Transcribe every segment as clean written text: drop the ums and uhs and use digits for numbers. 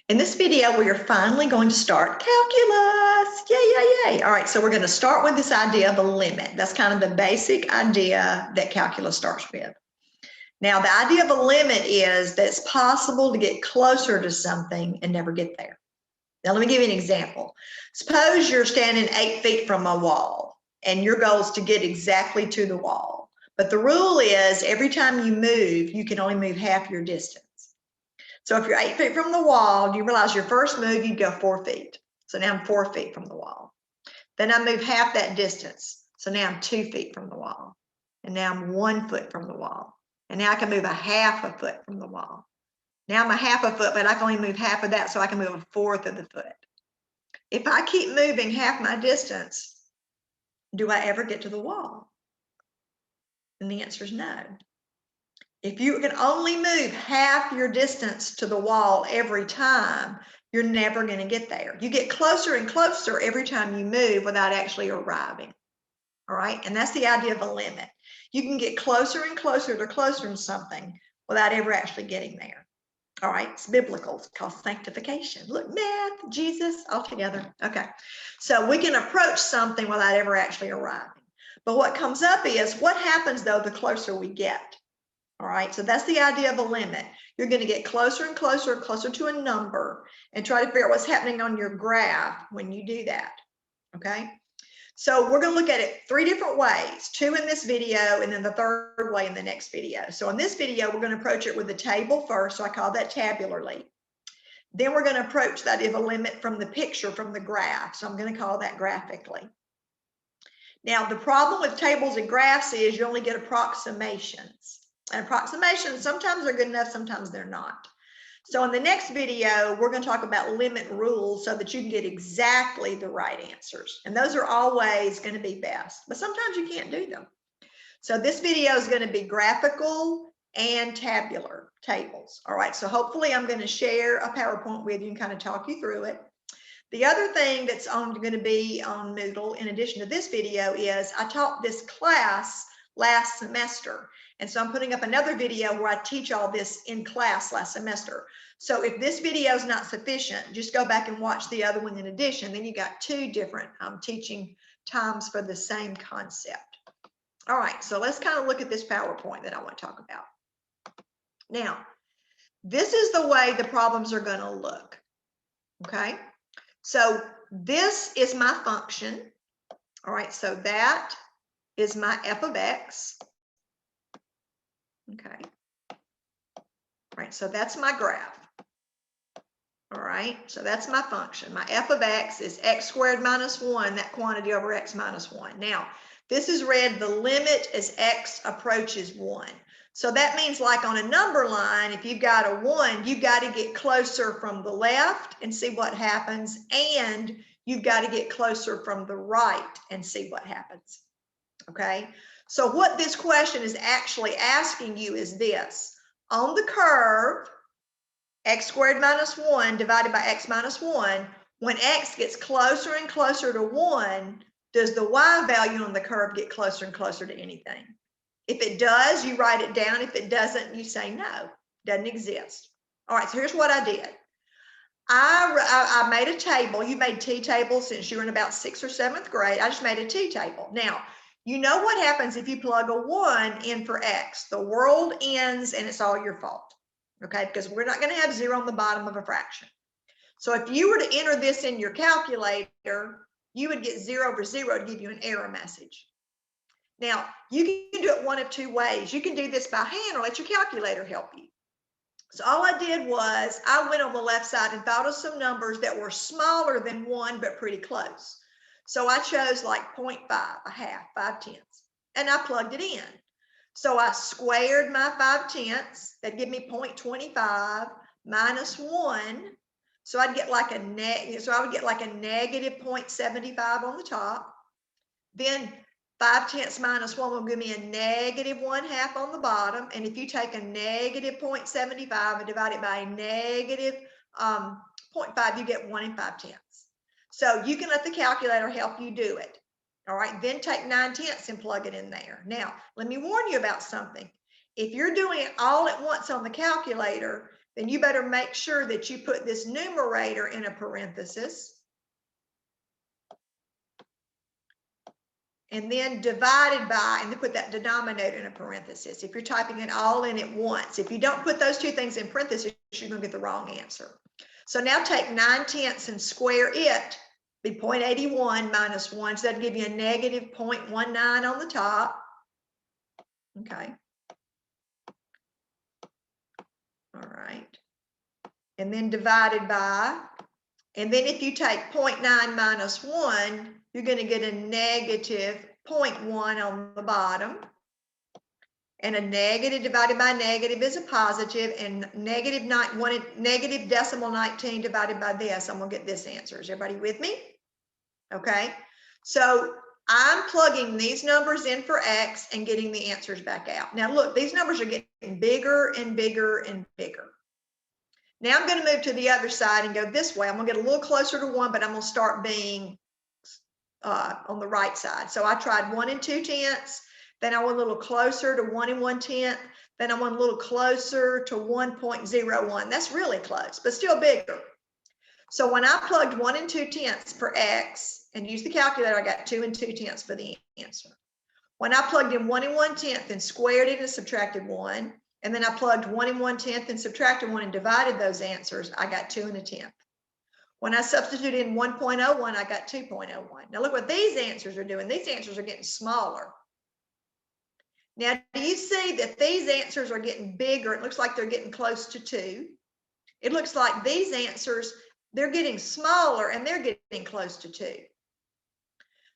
In this video, we are finally going to start calculus. Yay, yay, yay. All right, so we're going to start with this idea of a limit. That's kind of the basic idea that calculus starts with. Now, the idea of a limit is that it's possible to get closer to something and never get there. Now, let me give you an example. Suppose you're standing 8 feet from a wall and your goal is to get exactly to the wall. But the rule is every time you move, you can only move half your distance. So if you're 8 feet from the wall, you realize your first move, you'd go 4 feet. So now I'm 4 feet from the wall. Then I move half that distance. So now I'm 2 feet from the wall. And now I'm 1 foot from the wall. And now I can move a half a foot from the wall. Now I'm a half a foot, but I can only move half of that, so I can move a fourth of the foot. If I keep moving half my distance, do I ever get to the wall? And the answer is no. If you can only move half your distance to the wall every time, you're never going to get there. You get closer and closer every time you move without actually arriving. All right, and that's the idea of a limit. You can get closer and closer to something without ever actually getting there. All right, it's biblical. It's called sanctification. Look, math, Jesus, all together. Okay, so we can approach something without ever actually arriving. But what comes up is, what happens though the closer we get? All right, so that's the idea of a limit. You're going to get closer and closer to a number and try to figure out what's happening on your graph when you do that. Okay, so we're going to look at it 3 different ways, 2 in this video and then the 3rd way in the next video. So in this video, we're going to approach it with the table first. So I call that tabularly. Then we're going to approach that of a limit from the picture, from the graph. So I'm going to call that graphically. Now, the problem with tables and graphs is you only get approximations. And approximations sometimes are good enough, sometimes they're not. So in the next video, we're going to talk about limit rules so that you can get exactly the right answers. And those are always going to be best, but sometimes you can't do them. So this video is going to be graphical and tabular tables. All right, so hopefully I'm going to share a PowerPoint with you and kind of talk you through it. The other thing that's going to be on Moodle, in addition to this video, is I taught this class last semester. And so I'm putting up another video where I teach all this in class last semester. So if this video is not sufficient, just go back and watch the other one in addition. Then you got 2 different teaching times for the same concept. All right, so let's kind of look at this PowerPoint that I want to talk about. Now, this is the way the problems are going to look. Okay, so this is my function. All right, so that is my f of x. Okay. All right, so that's my graph. All right, so that's my function. My f of x is x squared minus 1, that quantity over x minus 1. Now, this is read the limit as x approaches 1. So that means, like on a number line, if you've got a 1, you've got to get closer from the left and see what happens, and you've got to get closer from the right and see what happens. Okay, so what this question is actually asking you is this: on the curve, x squared minus 1 divided by x minus 1, when x gets closer and closer to 1, does the y value on the curve get closer and closer to anything? If it does, you write it down. If it doesn't, you say no, doesn't exist. All right, so here's what I did. I made a table. You made t-tables since you were in about 6th or 7th grade. I just made a t-table. Now, you know what happens if you plug a 1 in for x? The world ends and it's all your fault, okay? Because we're not going to have 0 on the bottom of a fraction. So if you were to enter this in your calculator, you would get 0 over 0 to give you an error message. Now, you can do it one of 2 ways. You can do this by hand or let your calculator help you. So all I did was I went on the left side and thought of some numbers that were smaller than 1, but pretty close. So I chose like 0.5, a half, 5/10, and I plugged it in. So I squared my 5/10, that'd give me 0.25 minus 1. So I'd get like I would get like a negative 0.75 on the top. Then 5/10 minus 1 will give me a negative 1/2 on the bottom. And if you take a negative 0.75 and divide it by a negative 0.5, you get 1 5/10. So you can let the calculator help you do it. All right, then take 9/10 and plug it in there. Now, let me warn you about something. if you're doing it all at once on the calculator, then you better make sure that you put this numerator in a parenthesis. And then divided by, and then put that denominator in a parenthesis. If you're typing it all in at once, if you don't put those two things in parentheses, you're going to get the wrong answer. So now take 9/10 and square it, be 0.81 minus 1. So that'd give you a negative 0.19 on the top. Okay. All right. And then divided by, and then if you take 0.9 minus 1, you're going to get a negative 0.1 on the bottom. And a negative divided by negative is a positive, and negative decimal 19 divided by this, I'm going to get this answer. Is everybody with me? Okay. So I'm plugging these numbers in for X and getting the answers back out. Now look, these numbers are getting bigger and bigger and bigger. Now I'm going to move to the other side and go this way. I'm going to get a little closer to 1, but I'm going to start being on the right side. So I tried 1 2/10, then I went a little closer to 1 1/10, then I went a little closer to 1.01. That's really close, but still bigger. So when I plugged 1 2/10 for X and used the calculator, I got 2 2/10 for the answer. When I plugged in 1 1/10 and squared it and subtracted 1, and then I plugged 1 1/10 and subtracted 1 and divided those answers, I got 2 1/10. When I substituted in 1.01, I got 2.01. Now look what these answers are doing. These answers are getting smaller. Now, do you see that these answers are getting bigger? It looks like they're getting close to 2. It looks like these answers, they're getting smaller and they're getting close to 2.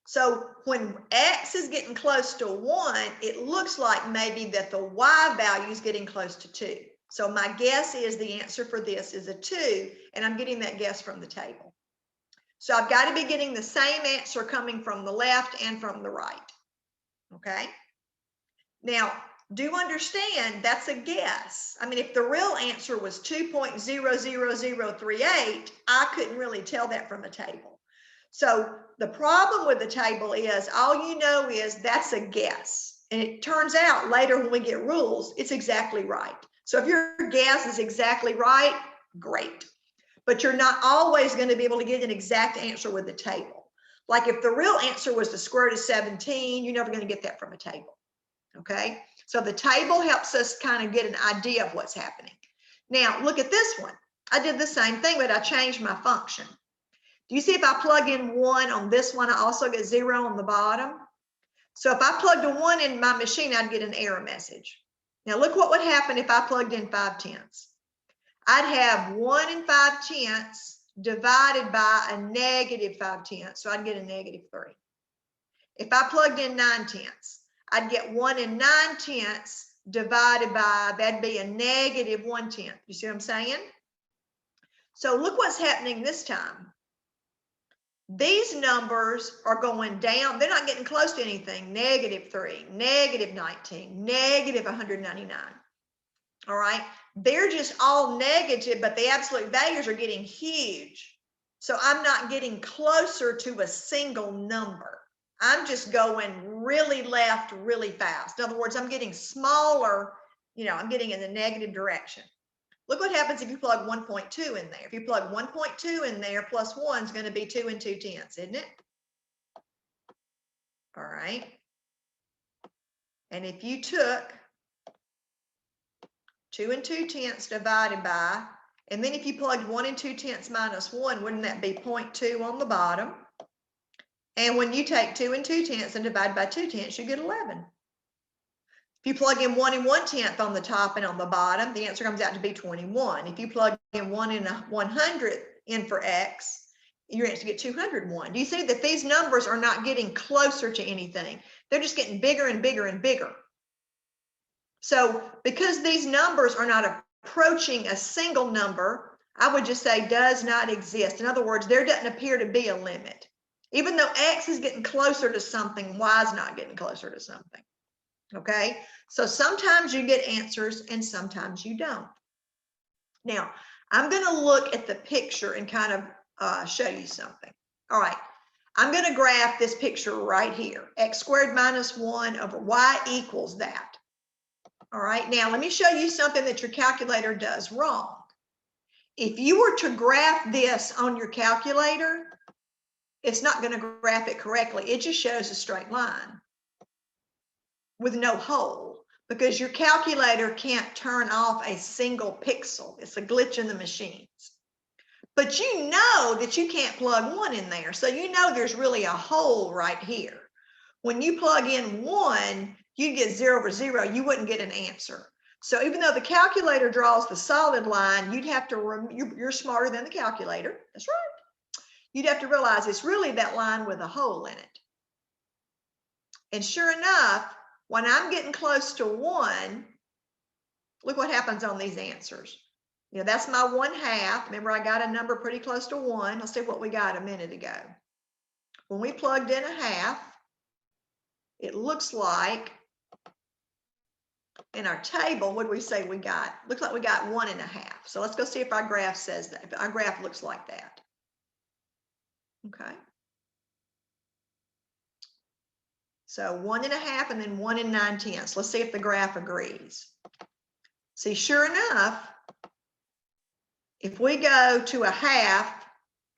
So when X is getting close to 1, it looks like maybe that the Y value is getting close to 2. So my guess is the answer for this is a 2, and I'm getting that guess from the table. So I've got to be getting the same answer coming from the left and from the right. Okay. Now, do understand that's a guess. I mean, if the real answer was 2.00038, I couldn't really tell that from a table. So the problem with the table is all you know is that's a guess. And it turns out later when we get rules, it's exactly right. So if your guess is exactly right, great. But you're not always going to be able to get an exact answer with the table. Like if the real answer was the square root of 17, you're never going to get that from a table. Okay, so the table helps us kind of get an idea of what's happening. Now look at this one. I did the same thing, but I changed my function. Do you see if I plug in 1 on this one, I also get 0 on the bottom? So if I plugged a 1 in my machine, I'd get an error message. Now look what would happen if I plugged in 5/10. I'd have 1 5/10 divided by a negative 5/10, so I'd get a -3. If I plugged in 9/10, I'd get 1 9/10 divided by, that'd be a -1/10. You see what I'm saying? So look what's happening this time. These numbers are going down. They're not getting close to anything. -3, -19, -199. All right. They're just all negative, but the absolute values are getting huge. So I'm not getting closer to a single number. I'm just going really left, really fast. In other words, I'm getting smaller, I'm getting in the negative direction. Look what happens if you plug 1.2 in there. If you plug 1.2 in there, plus 1 is going to be 2 2/10, isn't it? All right. And if you took 2 2/10 divided by, and then if you plugged 1 2/10 minus 1, wouldn't that be 0.2 on the bottom? And when you take 2 2/10 and divide by 2/10, you get 11. If you plug in 1 1/10 on the top and on the bottom, the answer comes out to be 21. If you plug in 1 100 in for X, you're going to get 201. Do you see that these numbers are not getting closer to anything? They're just getting bigger and bigger and bigger. So because these numbers are not approaching a single number, I would just say does not exist. In other words, there doesn't appear to be a limit. Even though X is getting closer to something, Y is not getting closer to something. Okay, so sometimes you get answers and sometimes you don't. Now, I'm going to look at the picture and kind of show you something. All right, I'm going to graph this picture right here. X squared minus 1 over Y equals that. All right, now let me show you something that your calculator does wrong. If you were to graph this on your calculator, it's not going to graph it correctly. It just shows a straight line with no hole because your calculator can't turn off a single pixel. It's a glitch in the machines. But you know that you can't plug 1 in there. So you know there's really a hole right here. When you plug in 1, you get 0 over 0. You wouldn't get an answer. So even though the calculator draws the solid line, you'd have to, you're smarter than the calculator. That's right. You'd have to realize it's really that line with a hole in it. And sure enough, when I'm getting close to 1, look what happens on these answers. You know, that's my 1/2. Remember, I got a number pretty close to 1. Let's see what we got a minute ago. When we plugged in 1/2, it looks like in our table, what do we say we got? Looks like we got 1.5. So let's go see if our graph says that. If our graph looks like that. Okay. So 1.5 and then 1 9/10. Let's see if the graph agrees. See, sure enough, if we go to 1/2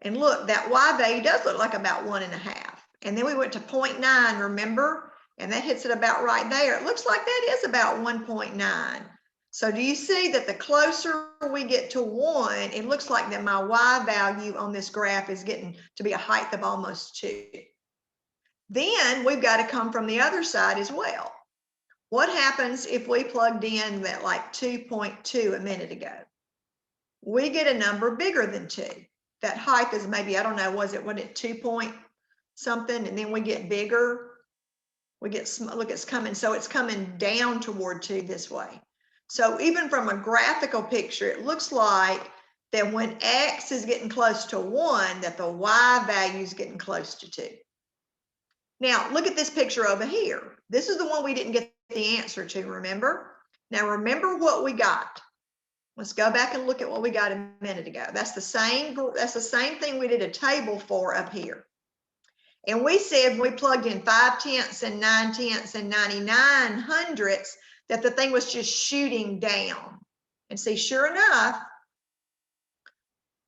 and look, that y value does look like about 1.5. And then we went to 0.9, remember? And that hits it about right there. It looks like that is about 1.9. So do you see that the closer we get to 1, it looks like that my y value on this graph is getting to be a height of almost 2. Then we've got to come from the other side as well. What happens if we plugged in that like 2.2 a minute ago? We get a number bigger than 2. That height is maybe, I don't know, was it 2 point something? And then we get bigger. We get, look, it's coming, so it's coming down toward 2 this way. So even from a graphical picture, it looks like that when X is getting close to 1, that the Y value is getting close to 2. Now, look at this picture over here. This is the one we didn't get the answer to, remember? Now, remember what we got. Let's go back and look at what we got a minute ago. That's the same thing we did a table for up here. And we said we plugged in 5/10 and 9/10 and 99 hundredths that the thing was just shooting down. And see, sure enough,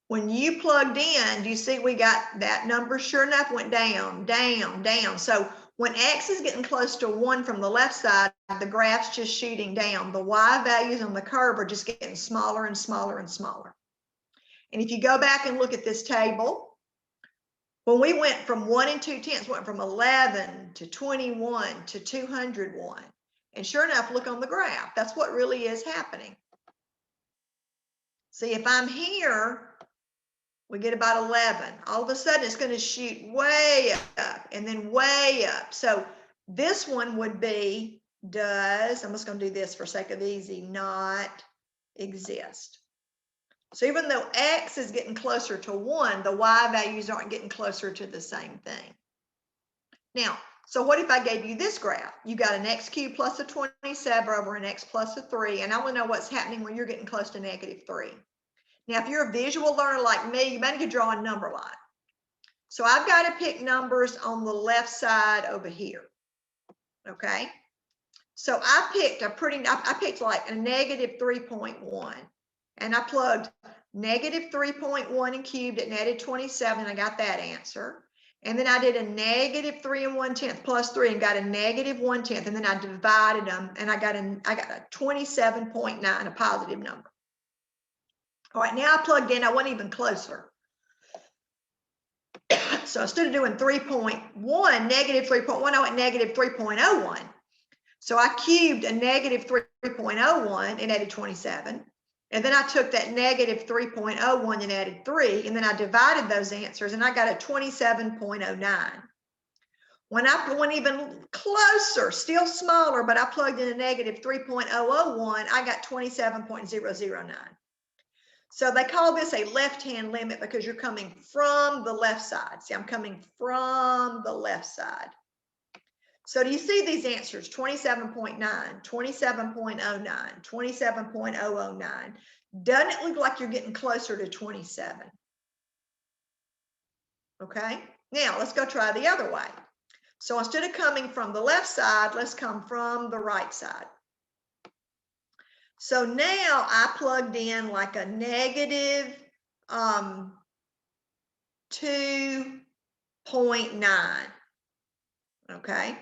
when you plugged in, do you see we got that number? Sure enough, went down, down, down. So when X is getting close to 1 from the left side, the graph's just shooting down. The Y values on the curve are just getting smaller and smaller and smaller. And if you go back and look at this table, when we went from 1 2/10, went from 11 to 21 to 201. And sure enough, look on the graph. That's what really is happening. See, if I'm here, we get about 11. All of a sudden, it's going to shoot way up and then way up. So this one would be, does, I'm just going to do this for sake of easy, not exist. So even though X is getting closer to 1, the Y values aren't getting closer to the same thing. Now, so what if I gave you this graph? You got an X cubed plus a 27 over an X plus a 3, and I want to know what's happening when you're getting close to -3. Now, if you're a visual learner like me, you might need to draw a number line. So I've got to pick numbers on the left side over here. Okay. So I picked I picked like a -3.1, and I plugged -3.1 and cubed it and added 27. I got that answer. And then I did a -3 1/10 plus 3 and got a -1/10. And then I divided them and I got a 27.9, a positive number. All right, now I plugged in, I went even closer. So instead of doing 3.1, -3.1, I went -3.01. So I cubed a -3.01 and added 27. And then I took that -3.01 and added 3, and then I divided those answers and I got a 27.09. When I went even closer, still smaller, but I plugged in a -3.001, I got 27.009. So they call this a left-hand limit because you're coming from the left side. See, I'm coming from the left side. So do you see these answers? 27.9, 27.09, 27.009. Doesn't it look like you're getting closer to 27? Okay, now let's go try the other way. So instead of coming from the left side, let's come from the right side. So now I plugged in like a negative 2.9. Okay.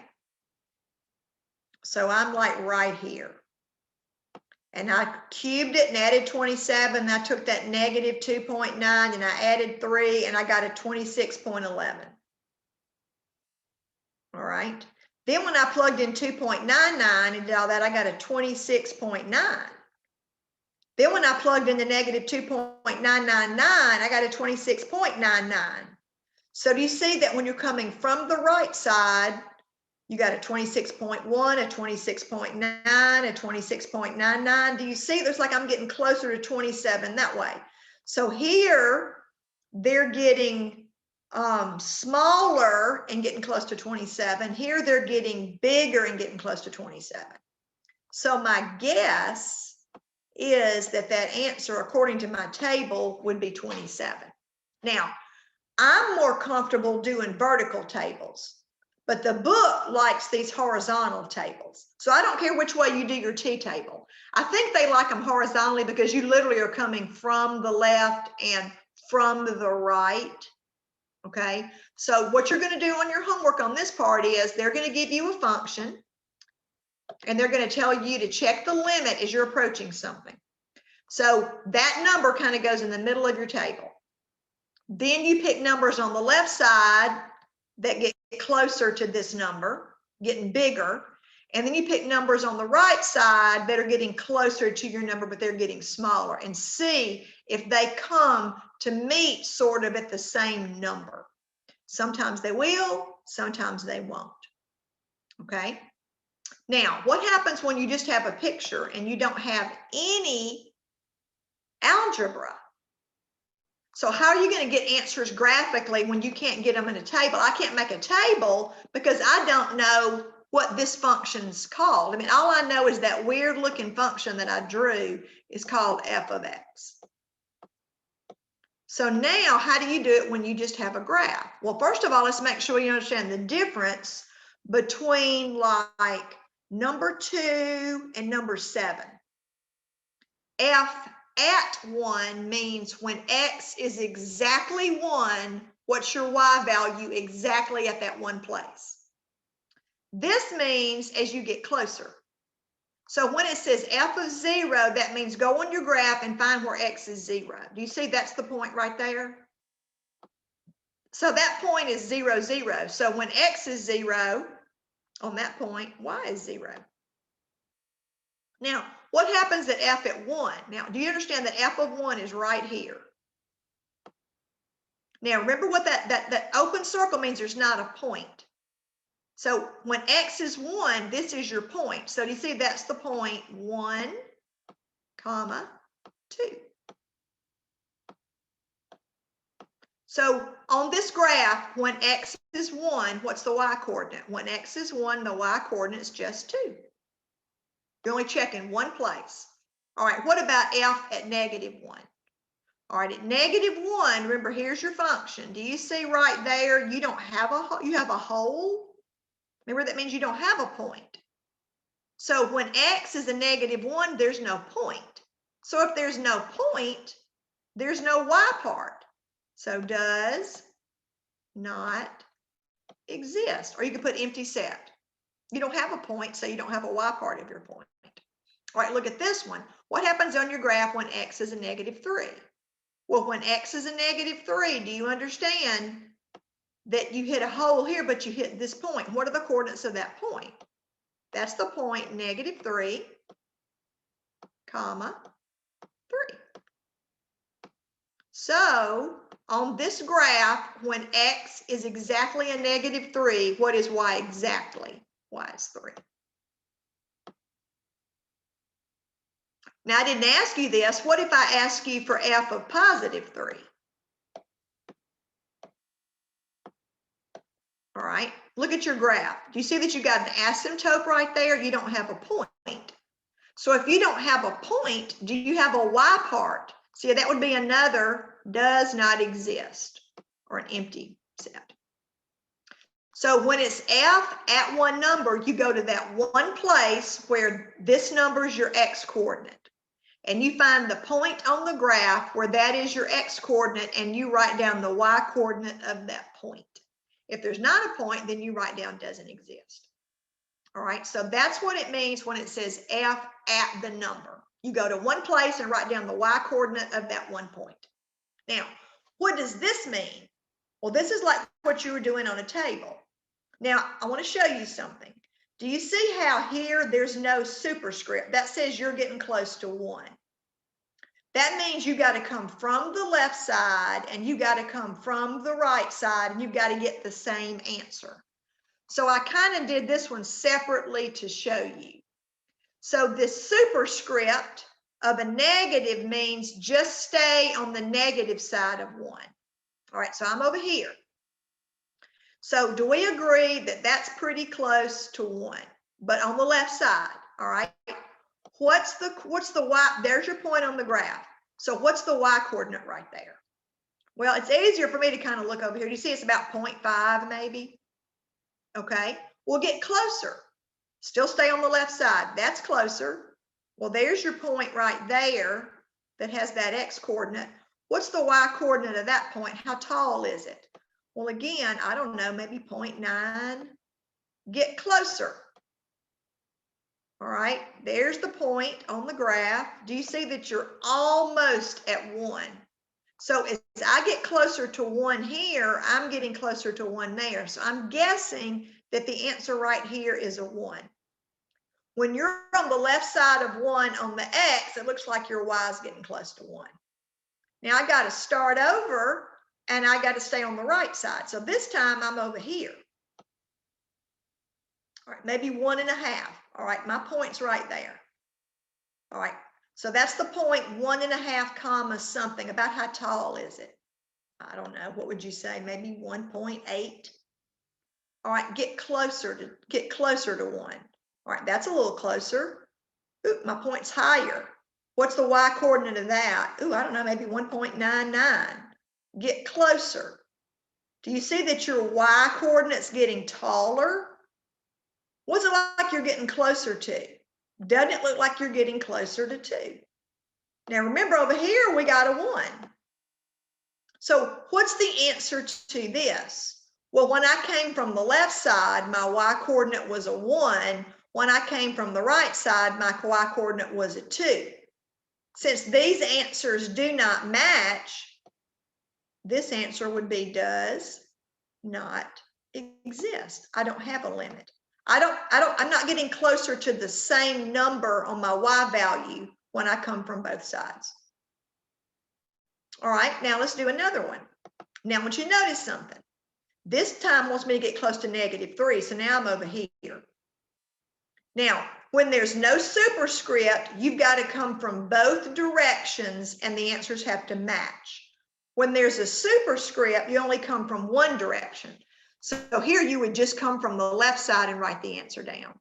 So I'm like right here. And I cubed it and added 27. And I took that negative 2.9 and I added 3 and I got a 26.11. All right. Then when I plugged in 2.99 and did all that, I got a 26.9. Then when I plugged in the negative 2.999, I got a 26.99. So do you see that when you're coming from the right side, you got a 26.1, a 26.9, a 26.99. Do you see? There's like I'm getting closer to 27 that way. So here they're getting smaller and getting close to 27. Here they're getting bigger and getting close to 27. So my guess is that that answer, according to my table, would be 27. Now, I'm more comfortable doing vertical tables, but the book likes these horizontal tables. So I don't care which way you do your T-table. I think they like them horizontally because you literally are coming from the left and from the right. Okay, so what you're going to do on your homework on this part is they're going to give you a function and they're going to tell you to check the limit as you're approaching something. So that number kind of goes in the middle of your table. Then you pick numbers on the left side that get closer to this number, getting bigger. And then you pick numbers on the right side that are getting closer to your number, but they're getting smaller, and see if they come to meet sort of at the same number. Sometimes they will, sometimes they won't. Okay. Now, what happens when you just have a picture and you don't have any algebra? So how are you going to get answers graphically when you can't get them in a table? I can't make a table because I don't know what this function's called. I mean, all I know is that weird looking function that I drew is called f of x. So now how do you do it when you just have a graph? Well, first of all, let's make sure you understand the difference between like number 2 and number 7. F at 1 means when x is exactly 1, what's your y value exactly at that one place? This means as you get closer. So when it says f of 0, that means go on your graph and find where x is 0. Do you see that's the point right there? So that point is 0, 0. So when x is 0, on that point, y is 0. Now, what happens at f at 1? Now, do you understand that f of 1 is right here? Now, remember what that open circle means. There's not a point. So when x is 1, this is your point. So do you see that's the point 1, comma, 2. So on this graph, when x is 1, what's the y coordinate? When x is 1, the y coordinate is just 2. You're only checking one place. All right, what about f at negative 1? All right, at negative 1, remember, here's your function. Do you see right there, you don't have you have a hole? Remember, that means you don't have a point. So when x is a negative 1, there's no point. So if there's no point, there's no y part. So does not exist. Or you could put empty set. You don't have a point, so you don't have a y part of your point. All right, look at this one. What happens on your graph when x is a negative 3? Well, when x is a negative 3, do you understand that you hit a hole here, but you hit this point? What are the coordinates of that point? That's the point negative 3, comma, 3. So on this graph, when x is exactly a negative 3, what is y exactly? Y is 3. Now, I didn't ask you this. What if I ask you for f of positive 3? All right, look at your graph. Do you see that you got an asymptote right there? You don't have a point. So if you don't have a point, do you have a y part? See, that would be another does not exist, or an empty set. So when it's f at one number, you go to that one place where this number is your x coordinate. and you find the point on the graph where that is your x coordinate, and you write down the y coordinate of that point. If there's not a point, then you write down doesn't exist. All right, so that's what it means when it says f at the number. You go to one place and write down the y coordinate of that one point. Now, what does this mean? Well, this is like what you were doing on a table. Now, I want to show you something. Do you see how here there's no superscript? That says you're getting close to 1. That means you got to come from the left side and you got to come from the right side, and you've got to get the same answer. So I kind of did this one separately to show you. So this superscript of a negative means just stay on the negative side of 1. All right, so I'm over here. So do we agree that that's pretty close to 1, but on the left side? All right. What's the y? There's your point on the graph. So what's the y coordinate right there? Well, it's easier for me to kind of look over here. You see it's about 0.5 maybe. Okay, we'll get closer. Still stay on the left side. That's closer. Well, there's your point right there that has that x coordinate. What's the y coordinate of that point? How tall is it? Well, again, I don't know, maybe 0.9. Get closer. All right, there's the point on the graph. Do you see that you're almost at 1? So as I get closer to 1 here, I'm getting closer to 1 there. So I'm guessing that the answer right here is a 1. When you're on the left side of 1 on the x, it looks like your y is getting close to 1. Now I got to start over and I got to stay on the right side. So this time I'm over here. All right, maybe 1.5. All right, my point's right there. All right, so that's the point, 1.5 comma something. About how tall is it? I don't know. What would you say? Maybe 1.8. All right, get closer to 1. All right, that's a little closer. Ooh, my point's higher. What's the y coordinate of that? Ooh, I don't know, maybe 1.99. Get closer. Do you see that your y coordinate's getting taller? What's it like you're getting closer to? Doesn't it look like you're getting closer to 2? Now remember, over here we got a 1. So what's the answer to this? Well, when I came from the left side, my y coordinate was a 1. When I came from the right side, my y coordinate was a 2. Since these answers do not match, this answer would be does not exist. I don't have a limit. I'm not getting closer to the same number on my y value when I come from both sides. All right, now let's do another one. Now I want you to notice something. This time wants me to get close to -3, so now I'm over here. Now, when there's no superscript, you've got to come from both directions and the answers have to match. When there's a superscript, you only come from one direction. So here you would just come from the left side and write the answer down.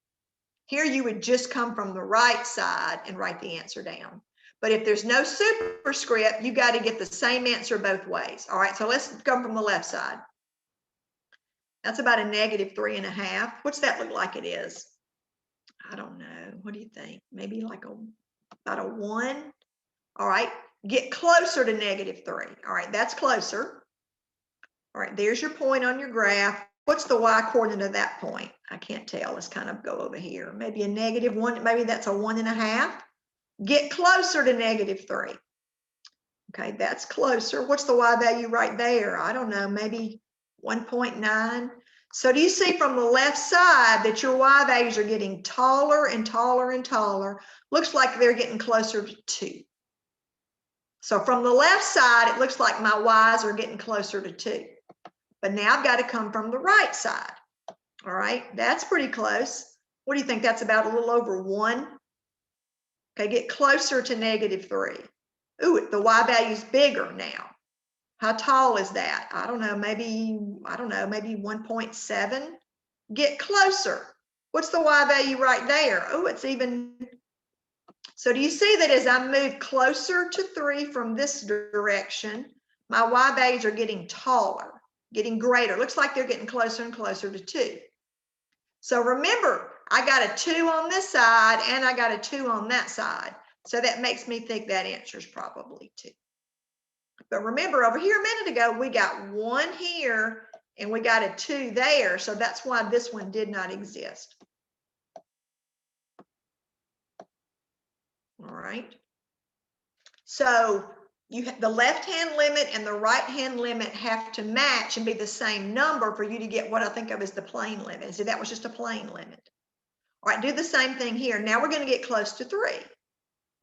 Here you would just come from the right side and write the answer down. But if there's no superscript, you got to get the same answer both ways. All right, so let's come from the left side. That's about a -3.5. What's that look like it is? I don't know. What do you think? Maybe like about a 1. All right, get closer to -3. All right, that's closer. All right, there's your point on your graph. What's the y coordinate of that point? I can't tell. Let's kind of go over here. Maybe a -1, maybe that's a 1.5. Get closer to -3. Okay, that's closer. What's the y value right there? I don't know, maybe 1.9. So do you see from the left side that your y values are getting taller and taller and taller? Looks like they're getting closer to 2. So from the left side, it looks like my y's are getting closer to 2. But now I've got to come from the right side. All right, that's pretty close. What do you think? That's about a little over 1. Okay, get closer to -3. Ooh, the y value is bigger now. How tall is that? I don't know, maybe 1.7. Get closer. What's the y value right there? Oh, it's even. So do you see that as I move closer to 3 from this direction, my y values are getting taller, getting greater. Looks like they're getting closer and closer to 2. So remember, I got a 2 on this side and I got a 2 on that side. So that makes me think that answer is probably 2. But remember, over here a minute ago, we got 1 here and we got a 2 there. So that's why this one did not exist. All right. So the left-hand limit and the right-hand limit have to match and be the same number for you to get what I think of as the plane limit. So that was just a plane limit. All right, do the same thing here. Now we're going to get close to 3.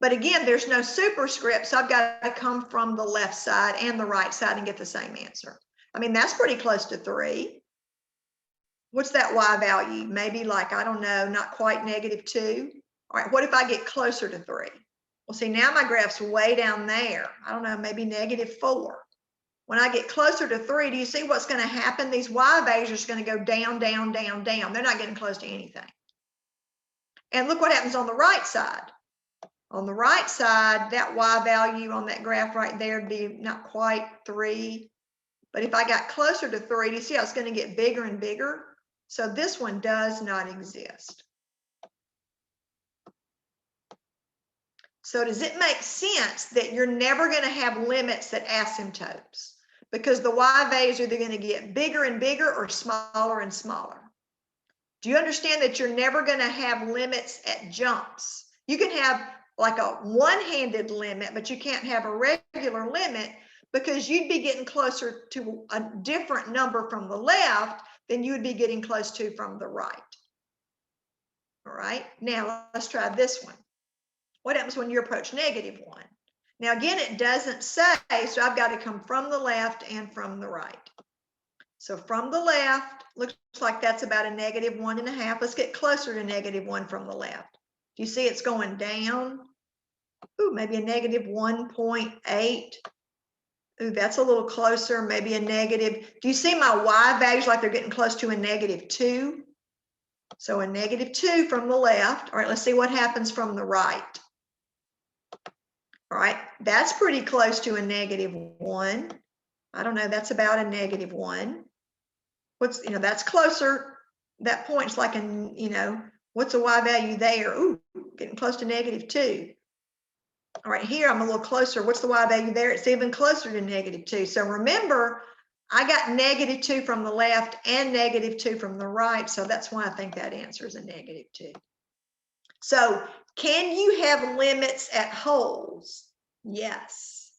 But again, there's no superscript, so I've got to come from the left side and the right side and get the same answer. I mean, that's pretty close to 3. What's that y value? Maybe like, I don't know, not quite -2. All right, what if I get closer to 3? Well, see, now my graph's way down there. I don't know, maybe -4. When I get closer to 3, do you see what's going to happen? These y values are going to go down, down, down, down. They're not getting close to anything. And look what happens on the right side. On the right side, that y value on that graph right there would be not quite 3. But if I got closer to 3, do you see how it's going to get bigger and bigger? So this one does not exist. So does it make sense that you're never going to have limits at asymptotes? Because the y values are either going to get bigger and bigger or smaller and smaller. Do you understand that you're never going to have limits at jumps? You can have like a one-handed limit, but you can't have a regular limit because you'd be getting closer to a different number from the left than you would be getting close to from the right. All right, now let's try this one. What happens when you approach -1? Now, again, it doesn't say, so I've got to come from the left and from the right. So from the left, looks like that's about a -1.5. Let's get closer to -1 from the left. Do you see it's going down? Ooh, maybe a -1.8. Ooh, that's a little closer, maybe a negative. Do you see my y values like they're getting close to a -2? So a -2 from the left. All right, let's see what happens from the right. All right, that's pretty close to a -1. I don't know, that's about a -1. What's, that's closer. That point's like what's a y value there? Ooh, getting close to -2. All right, here I'm a little closer. What's the y value there? It's even closer to -2. So remember, I got -2 from the left and -2 from the right. So that's why I think that answer is a -2. So can you have limits at holes? Yes.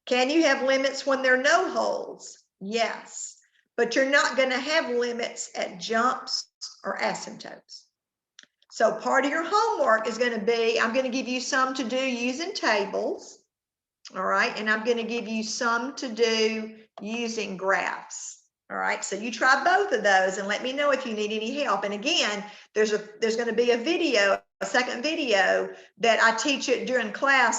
Can you have limits when there are no holes? Yes. But you're not going to have limits at jumps or asymptotes. So part of your homework is going to be, I'm going to give you some to do using tables. All right. And I'm going to give you some to do using graphs. All right. So you try both of those and let me know if you need any help. And again, there's going to be a video, a second video that I teach it during class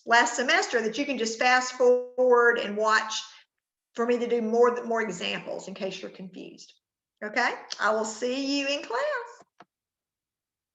last semester that you can just fast forward and watch for me to do more examples in case you're confused. Okay. I will see you in class.